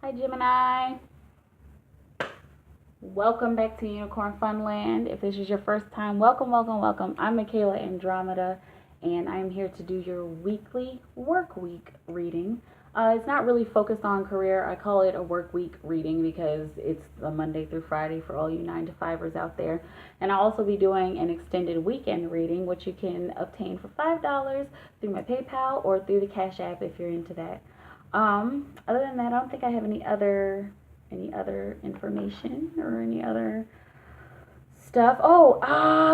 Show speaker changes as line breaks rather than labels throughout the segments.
Hi Gemini. Welcome back to Unicorn Funland. If this is your first time, welcome, welcome, welcome. I'm MikaelaAndromeda, and I'm here to do your weekly work week reading. It's not really focused on career. I call it a work week reading because it's a Monday through Friday for all you 9-to-5ers out there. And I'll also be doing an extended weekend reading, which you can obtain for $5 through my PayPal or through the Cash App if you're into that. Other than that, I don't think I have any other information or any other stuff.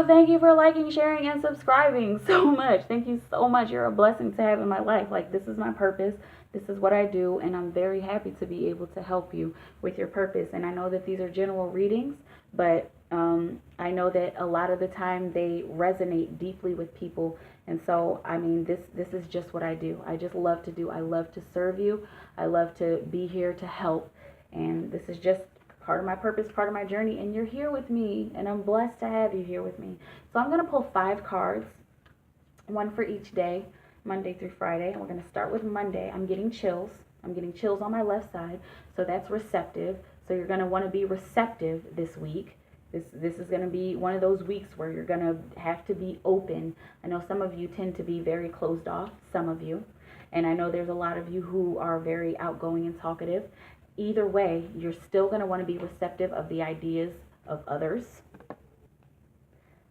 Thank you for liking, sharing, and subscribing so much. Thank you so much. You're a blessing to have in my life. Like, this is my purpose. This is what I do, and I'm very happy to be able to help you with your purpose. And I know that these are general readings, but I know that a lot of the time they resonate deeply with people. And so, I mean, this is just what I do. I just love to do. I love to serve you. I love to be here to help. And this is just part of my purpose, part of my journey. And you're here with me, and I'm blessed to have you here with me. So I'm going to pull 5 cards, one for each day, Monday through Friday. And we're going to start with Monday. I'm getting chills. I'm getting chills on my left side. So that's receptive. So you're going to want to be receptive this week. This is going to be one of those weeks where you're going to have to be open. I know some of you tend to be very closed off, some of you. And I know there's a lot of you who are very outgoing and talkative. Either way, you're still going to want to be receptive of the ideas of others.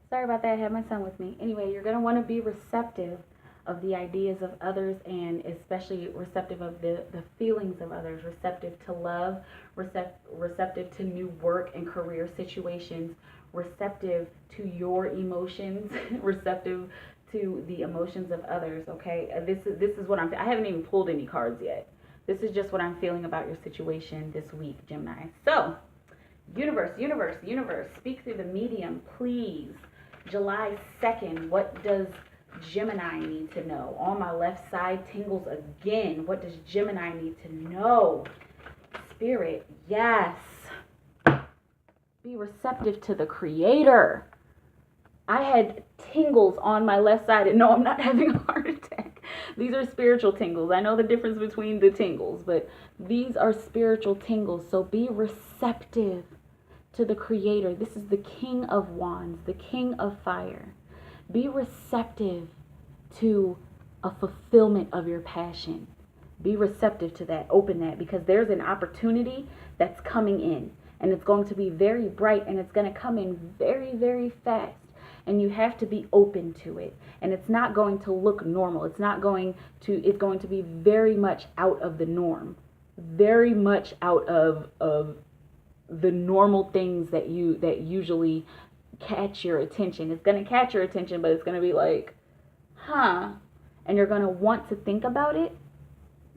Sorry about that. I had my son with me. Anyway, you're going to want to be receptive of the ideas of others, and especially receptive of the feelings of others, receptive to love, receptive to new work and career situations, receptive to your emotions, receptive to the emotions of others, okay? This is what I haven't even pulled any cards yet. This is just what I'm feeling about your situation this week, Gemini. So, universe, speak through the medium, please. July 2nd, what does Gemini need to know? On my left side, tingles again. What does Gemini need to know? Spirit, yes. Be receptive to the Creator. I had tingles on my left side, and no, I'm not having a heart attack. These are spiritual tingles. I know the difference between the tingles, but these are spiritual tingles. So be receptive to the Creator. This is the King of Wands, the King of Fire. Be receptive to a fulfillment of your passion. Be receptive to that. Open that, because there's an opportunity that's coming in, and it's going to be very bright, and it's going to come in very, very fast. And you have to be open to it. And it's not going to look normal. It's going to be very much out of the norm. Very much out of the normal things that usually catch your attention. It's going to catch your attention, but it's going to be like, and you're going to want to think about it.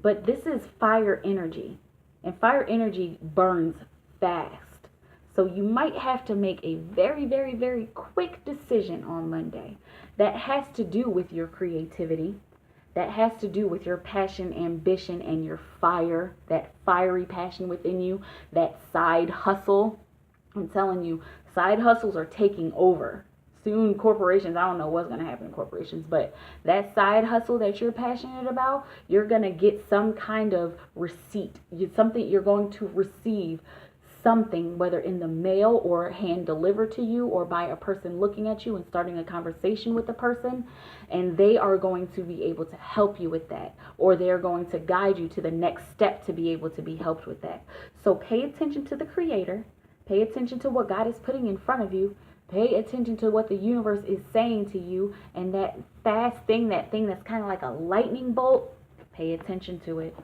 But this is fire energy, and fire energy burns fast. So you might have to make a very, very, very quick decision on Monday that has to do with your creativity, that has to do with your passion, ambition, and your fire, that fiery passion within you, that side hustle. I'm telling you, side hustles are taking over. Soon corporations, I don't know what's going to happen in corporations, but that side hustle that you're passionate about, you're going to get some kind of receipt. Something you're going to receive, something, whether in the mail or hand delivered to you or by a person looking at you and starting a conversation with the person, and they are going to be able to help you with that, or they're going to guide you to the next step to be able to be helped with that. So pay attention to the Creator. Pay attention to what God is putting in front of you. Pay attention to what the universe is saying to you, and that fast thing, that thing that's kind of like a lightning bolt, pay attention to it.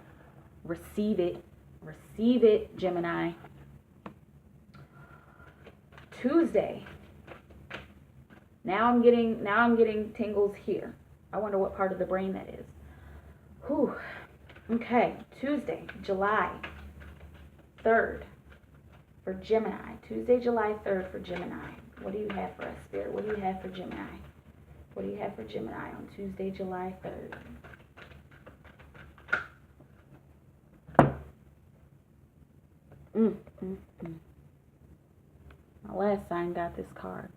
Receive it. Receive it, Gemini. Tuesday. Now I'm getting tingles here. I wonder what part of the brain that is. Whew. Okay, Tuesday, July 3rd for Gemini. Tuesday, July 3rd for Gemini. What do you have for us, Spirit? What do you have for Gemini? What do you have for Gemini on Tuesday, July 3rd? My last sign got this card.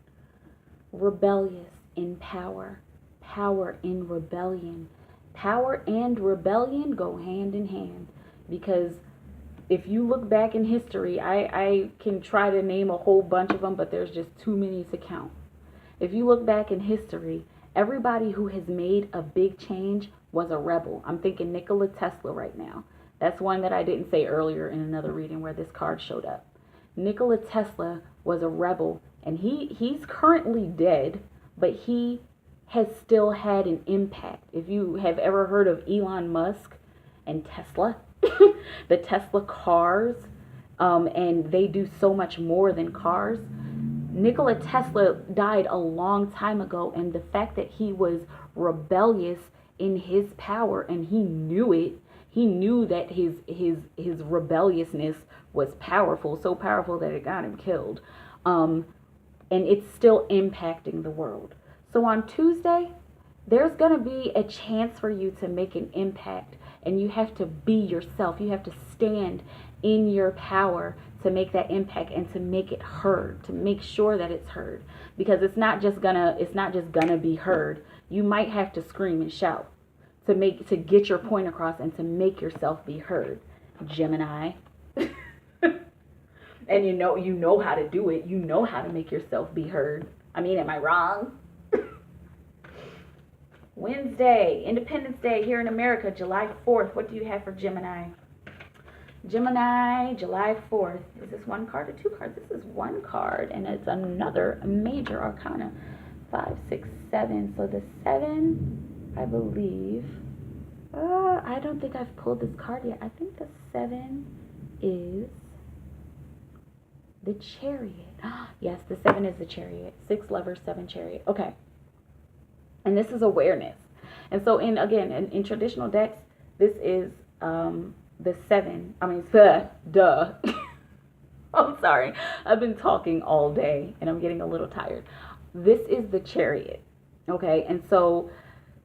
Rebellious in power. Power in rebellion. Power and rebellion go hand in hand, because If you look back in history, I can try to name a whole bunch of them, but there's just too many to count. If you look back in history, everybody who has made a big change was a rebel. I'm thinking Nikola Tesla right now. That's one that I didn't say earlier in another reading where this card showed up. Nikola Tesla was a rebel, and he's currently dead, but he has still had an impact. If you have ever heard of Elon Musk and Tesla, the Tesla cars, and they do so much more than cars. Nikola Tesla died a long time ago, and the fact that he was rebellious in his power, and he knew it, he knew that his rebelliousness was powerful, so powerful that it got him killed. And it's still impacting the world. So on Tuesday, there's going to be a chance for you to make an impact, and you have to be yourself. You have to stand in your power to make that impact and to make it heard, to make sure that it's heard, because it's not just gonna be heard. You might have to scream and shout to get your point across and to make yourself be heard, Gemini. And you know how to do it. You know how to make yourself be heard. I mean, am I wrong? Wednesday, Independence Day here in America, July 4th. What do you have for Gemini? Gemini, July 4th. Is this one card or two cards? This is one card, and it's another major arcana. 5, 6, 7. So the 7, I believe. I don't think I've pulled this card yet. I think the 7 is the Chariot. Yes, the 7 is the Chariot. 6 Lovers, 7 Chariot. Okay. And this is awareness. And so in traditional decks, this is the 7. I mean, duh. I'm sorry. I've been talking all day and I'm getting a little tired. This is the Chariot. Okay. And so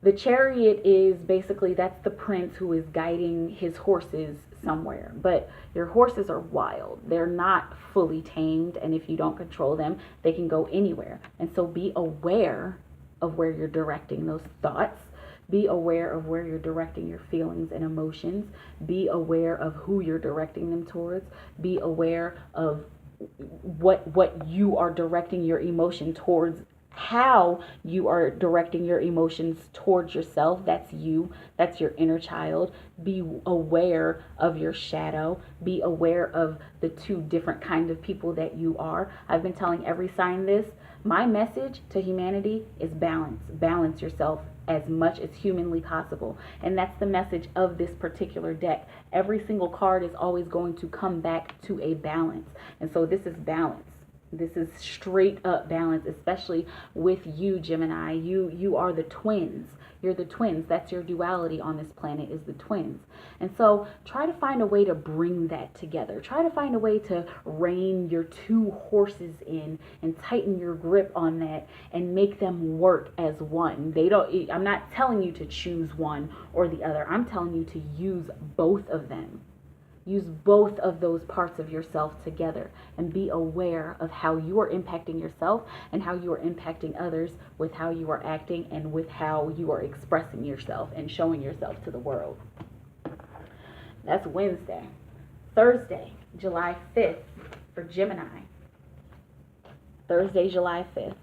the Chariot is basically, that's the prince who is guiding his horses somewhere. But your horses are wild. They're not fully tamed. And if you don't control them, they can go anywhere. And so be aware of where you're directing those thoughts. Be aware of where you're directing your feelings and emotions. Be aware of who you're directing them towards. Be aware of what you are directing your emotion towards, how you are directing your emotions towards yourself. That's you. That's your inner child. Be aware of your shadow. Be aware of the 2 different kinds of people that you are. I've been telling every sign this. My message to humanity is balance. Balance yourself as much as humanly possible. And that's the message of this particular deck. Every single card is always going to come back to a balance. And so this is balance. This is straight up balance, especially with you, Gemini. You are the twins. You're the twins. That's your duality on this planet, is the twins. And so try to find a way to bring that together. Try to find a way to rein your 2 horses in and tighten your grip on that and make them work as one. I'm not telling you to choose one or the other. I'm telling you to use both of them. Use both of those parts of yourself together and be aware of how you are impacting yourself and how you are impacting others with how you are acting and with how you are expressing yourself and showing yourself to the world. That's Wednesday. Thursday, July 5th for Gemini. Thursday, July 5th.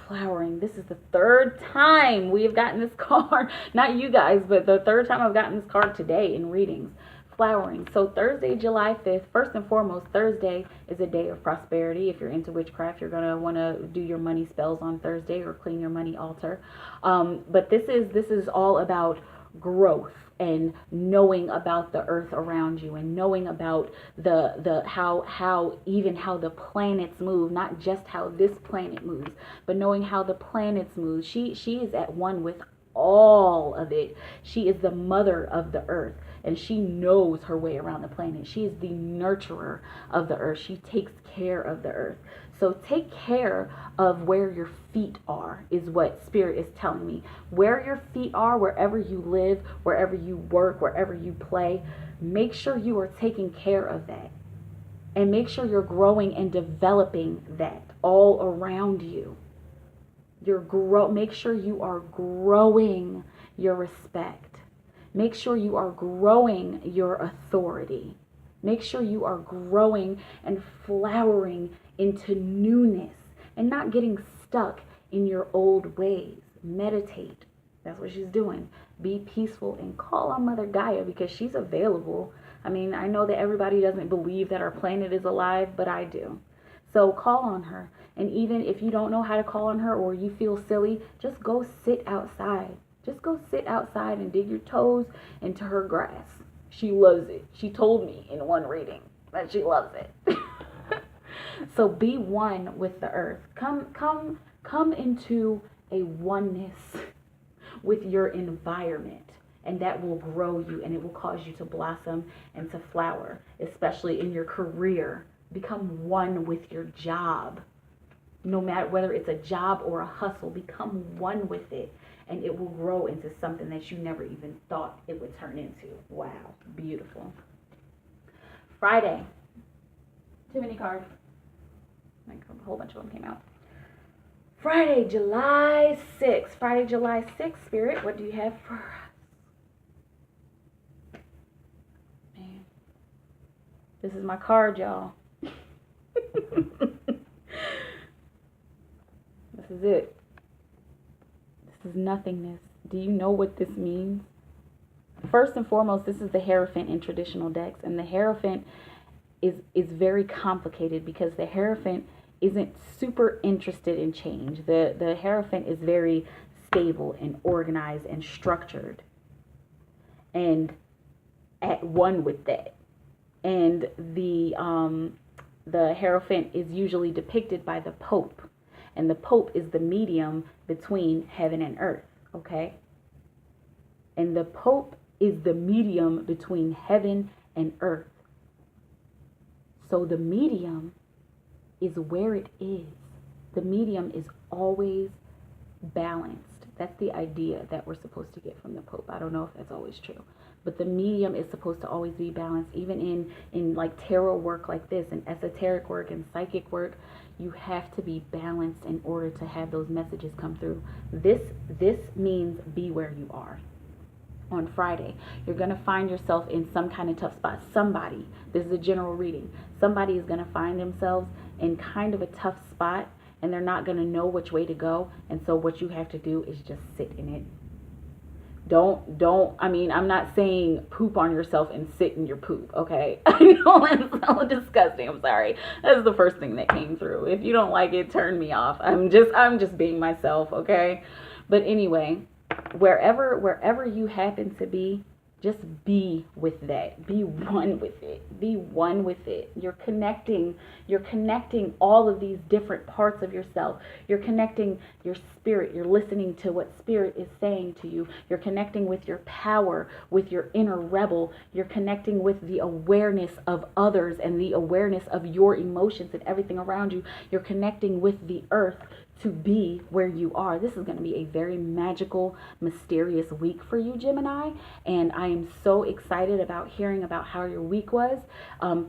Flowering. This is the 3rd time we have gotten this card. Not you guys, but the 3rd time I've gotten this card today in readings. Flowering. So Thursday, July 5th, first and foremost, Thursday is a day of prosperity. If you're into witchcraft, you're going to want to do your money spells on Thursday or clean your money altar. But this is all about growth and knowing about the earth around you and knowing about how the planets move, not just how this planet moves, but knowing how the planets move. She is at one with all of it. She is the mother of the earth. And she knows her way around the planet. She is the nurturer of the earth. She takes care of the earth. So take care of where your feet are, is what Spirit is telling me. Where your feet are, wherever you live, wherever you work, wherever you play, make sure you are taking care of that. And make sure you're growing and developing that all around you. Make sure you are growing your respect. Make sure you are growing your authority. Make sure you are growing and flowering into newness and not getting stuck in your old ways. Meditate. That's what she's doing. Be peaceful and call on Mother Gaia because she's available. I mean, I know that everybody doesn't believe that our planet is alive, but I do. So call on her. And even if you don't know how to call on her or you feel silly, just go sit outside. Just go sit outside and dig your toes into her grass. She loves it. She told me in one reading that she loves it. So be one with the earth. Come into a oneness with your environment, and that will grow you and it will cause you to blossom and to flower, especially in your career. Become one with your job. No matter whether it's a job or a hustle, become one with it, and it will grow into something that you never even thought it would turn into. Wow, beautiful. Friday. Too many cards. Like a whole bunch of them came out. Friday, July 6th. Friday, July 6th, Spirit, what do you have for us? Man, this is my card, y'all. This is it. This is nothingness. Do you know what this means? First and foremost, this is the Hierophant in traditional decks, and the Hierophant is very complicated because the Hierophant isn't super interested in change. The Hierophant is very stable and organized and structured and at one with that. And the Hierophant is usually depicted by the Pope. And the Pope is the medium between heaven and earth, okay? And the Pope is the medium between heaven and earth. So the medium is where it is. The medium is always balanced. That's the idea that we're supposed to get from the Pope. I don't know if that's always true. But the medium is supposed to always be balanced. Even in like tarot work like this, and esoteric work and psychic work, you have to be balanced in order to have those messages come through. This means be where you are. On Friday, you're going to find yourself in some kind of tough spot. Somebody, this is a general reading, somebody is going to find themselves in kind of a tough spot, and they're not going to know which way to go. And so what you have to do is just sit in it. I mean, I'm not saying poop on yourself and sit in your poop, okay? I know it's so disgusting. I'm sorry. That's the first thing that came through. If you don't like it, turn me off. I'm just being myself, okay? But anyway, wherever you happen to be, just be with that. Be one with it. Be one with it. You're connecting all of these different parts of yourself. You're connecting your spirit. You're listening to what spirit is saying to you. You're connecting with your power, with your inner rebel. You're connecting with the awareness of others and the awareness of your emotions and everything around you. You're connecting with the earth to be where you are. This is going to be a very magical, mysterious week for you, Gemini, and I am so excited about hearing about how your week was.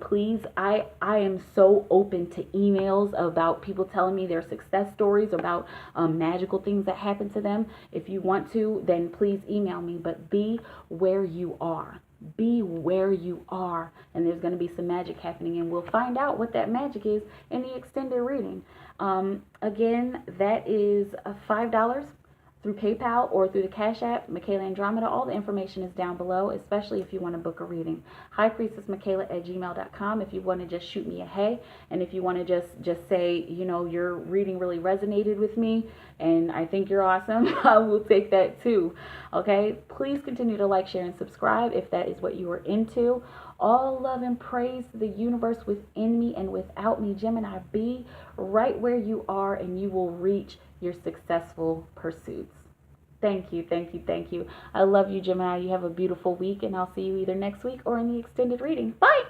Please, I am so open to emails about people telling me their success stories, about magical things that happen to them. If you want to, then please email me, but be where you are. Be where you are, and there's going to be some magic happening, and we'll find out what that magic is in the extended reading. Again, that is $5 through PayPal or through the Cash App, MikaelaAndromeda. All the information is down below, especially if you want to book a reading. highpriestessmikaela@gmail.com if you want to just shoot me a hey, and if you want to just say, you know, your reading really resonated with me and I think you're awesome, I will take that too. Okay, please continue to like, share, and subscribe if that is what you are into. All love and praise to the universe within me and without me, Gemini. Be right where you are and you will reach your successful pursuits. Thank you, thank you, thank you. I love you, Gemini. You have a beautiful week, and I'll see you either next week or in the extended reading. Bye!